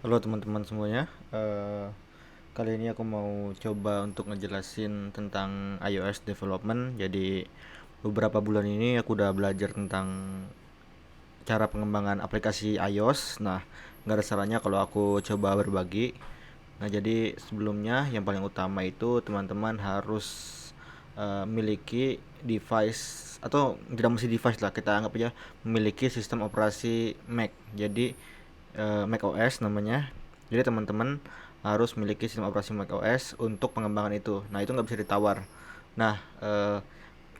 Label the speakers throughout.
Speaker 1: Halo teman-teman semuanya. Kali ini aku mau coba untuk ngejelasin tentang iOS development. Jadi beberapa bulan ini aku udah belajar tentang cara pengembangan aplikasi iOS. Nah, nggak ada salahnya kalau aku coba berbagi. Nah, jadi sebelumnya yang paling utama itu teman-teman harus memiliki device, atau tidak mesti device lah, kita anggap aja memiliki sistem operasi Mac. Jadi Mac OS namanya. Jadi teman-teman harus memiliki sistem operasi Mac OS untuk pengembangan itu. Nah, itu nggak bisa ditawar. Nah,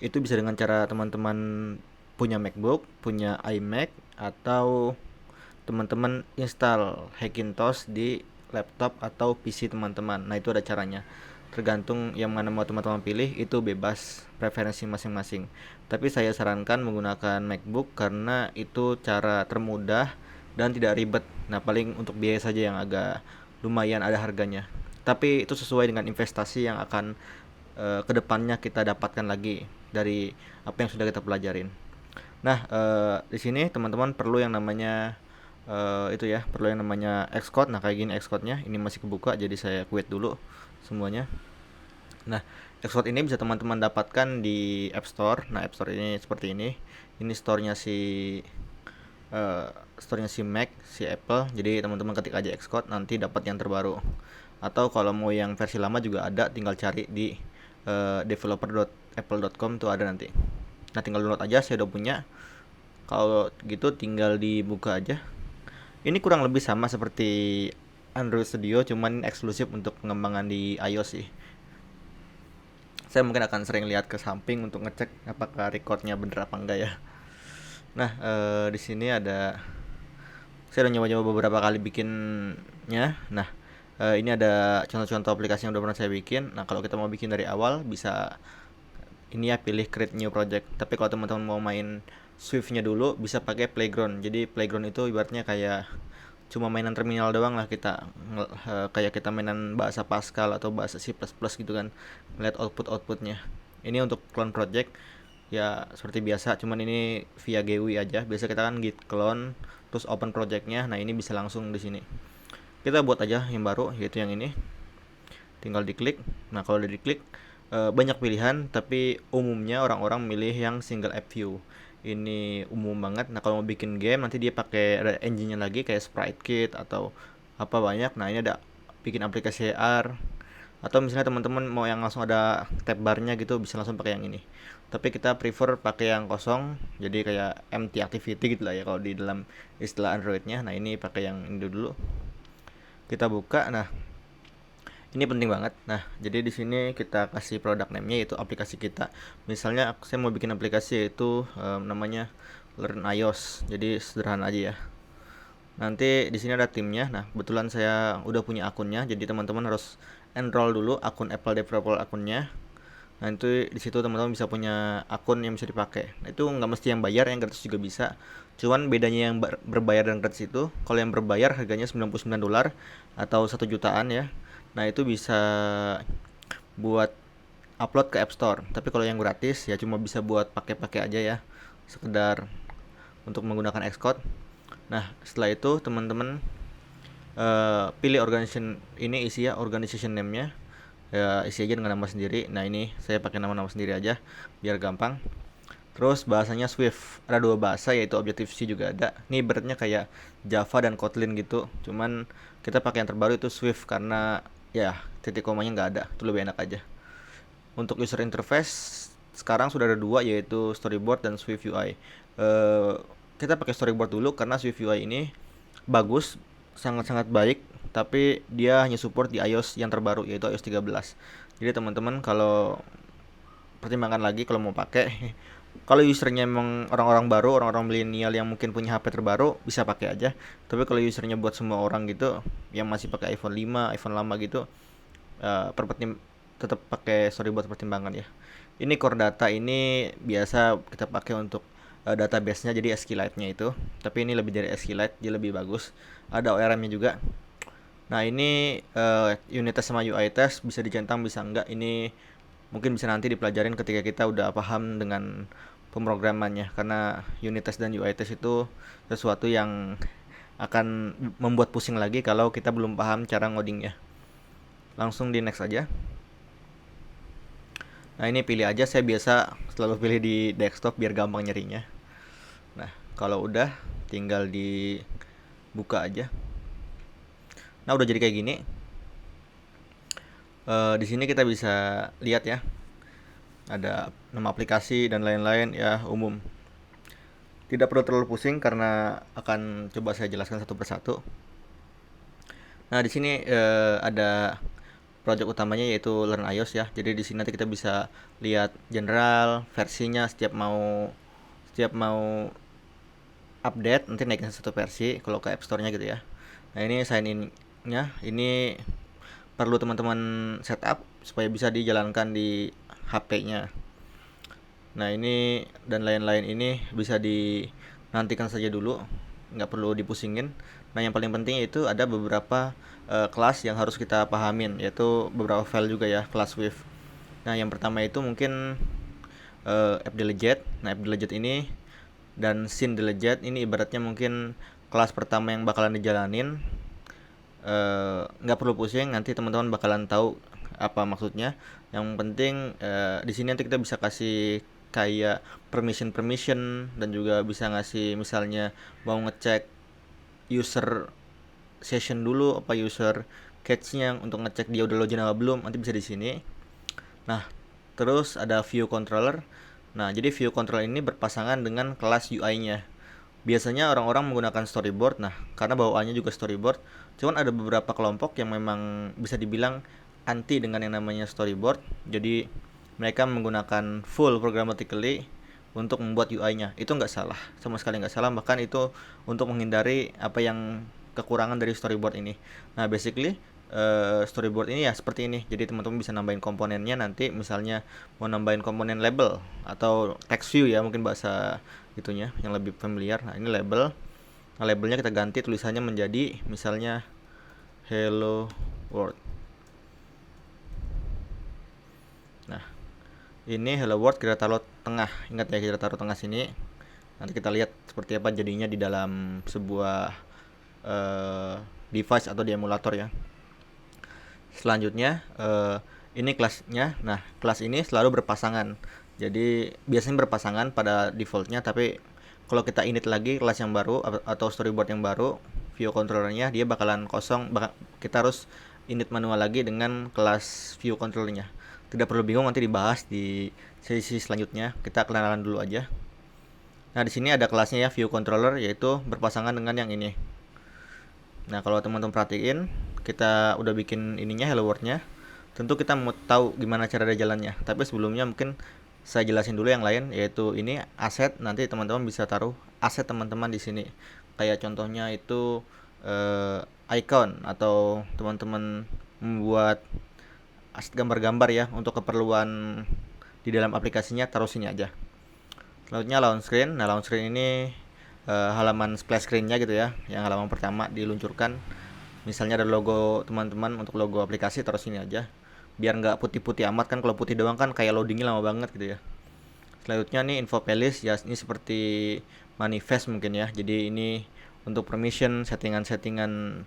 Speaker 1: itu bisa dengan cara teman-teman punya MacBook, punya iMac, atau teman-teman install Hackintosh di laptop atau PC teman-teman. Nah, itu ada caranya. Tergantung yang mana mau teman-teman pilih, itu bebas preferensi masing-masing. Tapi saya sarankan menggunakan MacBook karena itu cara termudah dan tidak ribet. Nah, paling untuk biaya saja yang agak lumayan ada harganya. Tapi itu sesuai dengan investasi yang akan kedepannya kita dapatkan lagi dari apa yang sudah kita pelajarin. Nah, di sini teman-teman perlu yang namanya itu ya, perlu yang namanya Xcode. Nah, kayak gini Xcode-nya. Ini masih kebuka, jadi saya quit dulu semuanya. Nah, Xcode ini bisa teman-teman dapatkan di App Store. Nah, App Store ini seperti ini. Ini eh, store-nya si Mac, si Apple. Jadi teman-teman ketik aja Xcode, nanti dapat yang terbaru. Atau kalau mau yang versi lama juga ada, tinggal cari di developer.apple.com tuh ada nanti. Nah, tinggal download aja, saya udah punya. Kalau gitu tinggal dibuka aja. Ini kurang lebih sama seperti Android Studio, cuman eksklusif untuk pengembangan di iOS sih. Saya mungkin akan sering lihat ke samping untuk ngecek apakah recordnya bener apa enggak ya. Nah, di sini ada, saya udah nyoba-nyoba beberapa kali bikinnya. Nah, ini ada contoh-contoh aplikasi yang udah pernah saya bikin. Nah, kalau kita mau bikin dari awal bisa ini ya, pilih create new project. Tapi kalau teman-teman mau main Swift-nya dulu, bisa pakai Playground. Jadi Playground itu ibaratnya kayak cuma mainan terminal doang lah kita, kayak kita mainan bahasa Pascal atau bahasa C++ gitu kan, ngeliat outputnya. Ini untuk clone project ya seperti biasa, cuman ini via GUI aja. Biasa kita kan git clone terus open projectnya. Nah, ini bisa langsung di sini kita buat aja yang baru, yaitu yang ini. Tinggal diklik. Nah, kalau udah diklik, banyak pilihan, tapi umumnya orang-orang milih yang single app view. Ini umum banget. Nah, kalau mau bikin game nanti dia pakai ada engine-nya lagi kayak Sprite Kit atau apa banyak. Nah, ini ada bikin aplikasi AR, atau misalnya teman-teman mau yang langsung ada tab barnya gitu, bisa langsung pakai yang ini. Tapi kita prefer pakai yang kosong, jadi kayak empty activity gitu lah ya kalau di dalam istilah Androidnya. Nah, ini pakai yang ini dulu. Kita buka. Nah, ini penting banget. Nah, jadi di sini kita kasih product name-nya, yaitu aplikasi kita. Misalnya saya mau bikin aplikasi yaitu namanya Learn iOS. Jadi sederhana aja ya. Nanti di sini ada timnya. Nah, kebetulan saya udah punya akunnya, jadi teman-teman harus enroll dulu akun Apple Developer akunnya. Nah, itu di situ teman-teman bisa punya akun yang bisa dipakai. Nah, itu nggak mesti yang bayar, yang gratis juga bisa. Cuman bedanya yang berbayar dan gratis itu, kalau yang berbayar harganya $99 atau 1 jutaan ya. Nah, itu bisa buat upload ke App Store. Tapi kalau yang gratis ya cuma bisa buat pakai-pakai aja ya. Sekedar untuk menggunakan Xcode. Nah, setelah itu teman-teman pilih organization, ini isi ya organization name-nya. Ya, isi aja dengan nama sendiri. Nah, ini saya pakai nama-nama sendiri aja biar gampang. Terus bahasanya Swift. Ada dua bahasa, yaitu Objective-C juga ada. Ini beratnya kayak Java dan Kotlin gitu. Cuman kita pakai yang terbaru itu Swift karena ya titik komanya nggak ada. Itu lebih enak aja. Untuk user interface sekarang sudah ada dua, yaitu Storyboard dan Swift UI. Eh, kita pakai Storyboard dulu karena Swift UI ini bagus, sangat-sangat baik, tapi dia hanya support di iOS yang terbaru, yaitu iOS 13. Jadi teman-teman kalau pertimbangkan lagi kalau mau pakai. Kalau usernya emang orang-orang baru, orang-orang milenial yang mungkin punya HP terbaru, bisa pakai aja. Tapi kalau usernya buat semua orang gitu, yang masih pakai iPhone 5, iPhone lama gitu, tetap pakai storyboard pertimbangan ya. Ini core data ini biasa kita pakai untuk database-nya, jadi SQLite-nya itu. Tapi ini lebih dari SQLite, dia lebih bagus. Ada ORM-nya juga. Nah, ini unit test sama UI test bisa dicentang bisa enggak. Ini mungkin bisa nanti dipelajarin ketika kita udah paham dengan pemrogramannya, karena unit test dan UI test itu sesuatu yang akan membuat pusing lagi kalau kita belum paham cara ngodingnya. Langsung di next aja. Nah ini pilih aja, saya biasa selalu pilih di desktop biar gampang nyarinya. Nah kalau udah tinggal dibuka aja. Nah udah jadi kayak gini. Di sini kita bisa lihat ya, ada nama aplikasi dan lain-lain ya, umum. Tidak perlu terlalu pusing karena akan coba saya jelaskan satu persatu. Nah di sini ada project utamanya yaitu Learn iOS ya. Jadi di sini nanti kita bisa lihat general versinya, setiap mau update nanti naikin satu versi kalau ke App Store-nya gitu ya. Nah ini sign in-nya ini perlu teman-teman setup supaya bisa dijalankan di HP-nya. Nah ini dan lain-lain ini bisa dinantikan saja dulu, nggak perlu dipusingin. Nah yang paling penting itu ada beberapa kelas yang harus kita pahamin, yaitu beberapa file juga ya, kelas with. Nah yang pertama itu mungkin fdljet. Nah fdljet ini dan scene-dljet ini ibaratnya mungkin kelas pertama yang bakalan dijalanin. Nggak perlu pusing, nanti teman-teman bakalan tahu apa maksudnya. Yang penting di sini nanti kita bisa kasih kayak permission dan juga bisa ngasih misalnya mau ngecek user session dulu apa user cache-nya untuk ngecek dia udah login apa belum, nanti bisa di sini. Nah, terus ada view controller. Nah, jadi view controller ini berpasangan dengan kelas UI-nya. Biasanya orang-orang menggunakan storyboard. Nah, karena bawaannya juga storyboard, cuman ada beberapa kelompok yang memang bisa dibilang anti dengan yang namanya storyboard. Jadi mereka menggunakan full programmatically untuk membuat UI-nya. Itu nggak salah, sama sekali nggak salah. Bahkan itu untuk menghindari apa yang kekurangan dari storyboard ini. Nah, basically storyboard ini ya seperti ini. Jadi teman-teman bisa nambahin komponennya nanti, misalnya mau nambahin komponen label atau text view ya, mungkin bahasa itunya yang lebih familiar. Nah, ini label. Nah, labelnya kita ganti tulisannya menjadi misalnya hello world. Nah, ini hello world kita taruh tengah. Ingat ya, kita taruh tengah sini. Nanti kita lihat seperti apa jadinya di dalam sebuah device atau di emulator ya. Selanjutnya ini kelasnya. Nah, kelas ini selalu berpasangan. Jadi biasanya berpasangan pada defaultnya, tapi kalau kita init lagi kelas yang baru atau storyboard yang baru, view controllernya dia bakalan kosong. Kita harus init manual lagi dengan kelas view controllernya. Tidak perlu bingung, nanti dibahas di sesi selanjutnya. Kita kenalan dulu aja. Nah, di sini ada kelasnya ya, view controller, yaitu berpasangan dengan yang ini. Nah, kalau teman-teman perhatiin, kita udah bikin ininya, hello world-nya. Tentu kita mau tahu gimana cara dia jalannya. Tapi sebelumnya mungkin saya jelasin dulu yang lain, yaitu ini aset. Nanti teman-teman bisa taruh aset teman-teman di sini. Kayak contohnya itu icon, atau teman-teman membuat aset gambar-gambar ya untuk keperluan di dalam aplikasinya, taruh sini aja. Selanjutnya launch screen. Nah, launch screen ini halaman splash screen-nya gitu ya, yang halaman pertama diluncurkan. Misalnya ada logo teman-teman, untuk logo aplikasi taruh sini aja. Biar nggak putih-putih amat kan, kalau putih doang kan kayak loadingnya lama banget gitu ya. Selanjutnya nih info playlist ya, ini seperti manifest mungkin ya. Jadi ini untuk permission, settingan-settingan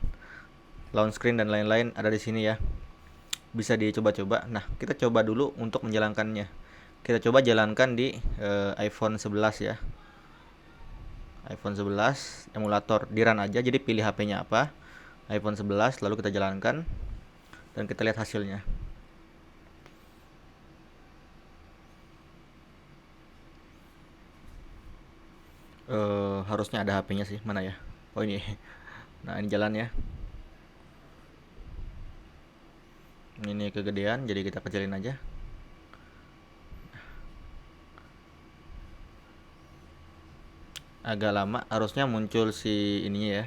Speaker 1: launch screen dan lain-lain ada di sini ya. Bisa dicoba-coba. Nah, kita coba dulu untuk menjalankannya. Kita coba jalankan di iPhone 11 ya. iPhone 11 emulator di run aja. Jadi pilih HP-nya apa, iPhone 11, lalu kita jalankan dan kita lihat hasilnya. Harusnya ada HP-nya sih, mana ya? Oh ini. Nah, ini jalan ya. Ini kegedean, jadi kita kecilin aja. Agak lama, harusnya muncul si ininya ya,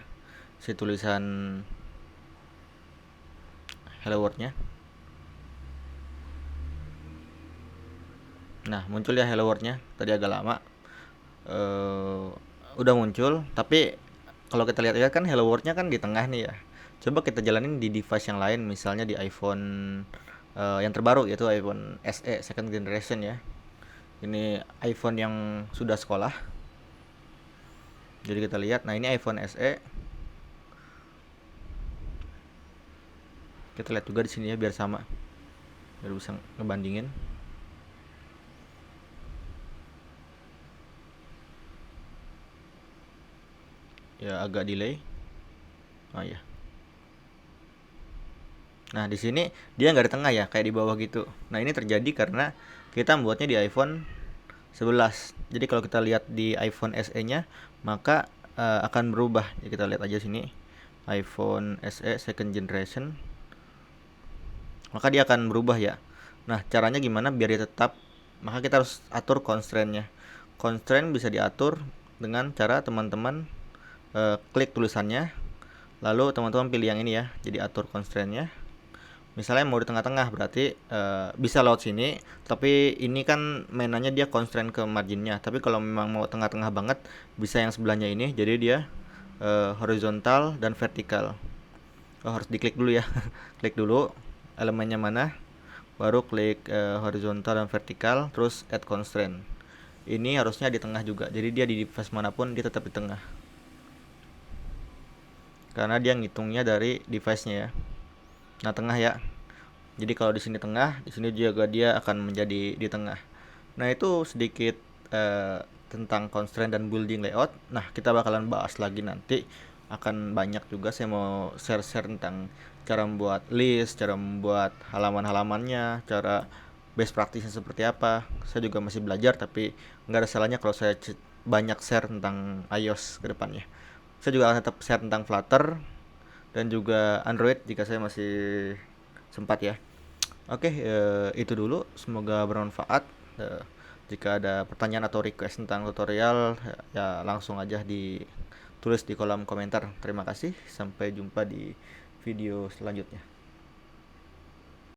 Speaker 1: si tulisan hello world-nya. Nah, muncul ya hello world-nya. Tadi agak lama. Udah muncul, tapi kalau kita lihat-lihat kan hello world-nya kan di tengah nih ya. Coba kita jalanin di device yang lain, misalnya di iPhone yang terbaru, yaitu iPhone SE second generation ya. Ini iPhone yang sudah sekolah. Jadi kita lihat, nah ini iPhone SE. Kita lihat juga di sini ya, biar sama, biar bisa ngebandingin. Ya agak delay. Oh ya. Nah di sini dia nggak di tengah ya, kayak di bawah gitu. Nah ini terjadi karena kita membuatnya di iPhone 11. Jadi kalau kita lihat di iPhone SE-nya, maka akan berubah. Ya, kita lihat aja sini, iPhone SE second generation, maka dia akan berubah ya. Nah caranya gimana biar dia tetap? Maka kita harus atur constraint-nya. Constraint bisa diatur dengan cara teman-teman klik tulisannya, lalu teman-teman pilih yang ini ya, jadi atur constraint-nya. Misalnya mau di tengah-tengah, berarti bisa lewat sini, tapi ini kan mainannya dia constraint ke marginnya. Tapi kalau memang mau tengah-tengah banget, bisa yang sebelahnya ini, jadi dia horizontal dan vertikal. Oh, harus diklik dulu ya. Klik dulu elemennya mana, baru klik horizontal dan vertikal, terus add constraint. Ini harusnya di tengah juga, jadi dia di device manapun dia tetap di tengah, karena dia ngitungnya dari device-nya ya. Nah tengah ya, jadi kalau di sini tengah, di sini juga dia akan menjadi di tengah. Nah itu sedikit tentang constraint dan building layout. Nah kita bakalan bahas lagi nanti, akan banyak juga. Saya mau share-share tentang cara membuat list, cara membuat halaman-halamannya, cara best practice seperti apa. Saya juga masih belajar, tapi nggak ada salahnya kalau saya banyak share tentang iOS ke depannya. Saya juga akan tetap share tentang Flutter dan juga Android jika saya masih sempat ya. Oke, itu dulu. Semoga bermanfaat. Eh, Jika ada pertanyaan atau request tentang tutorial, ya langsung aja ditulis di kolom komentar. Terima kasih. Sampai jumpa di video selanjutnya.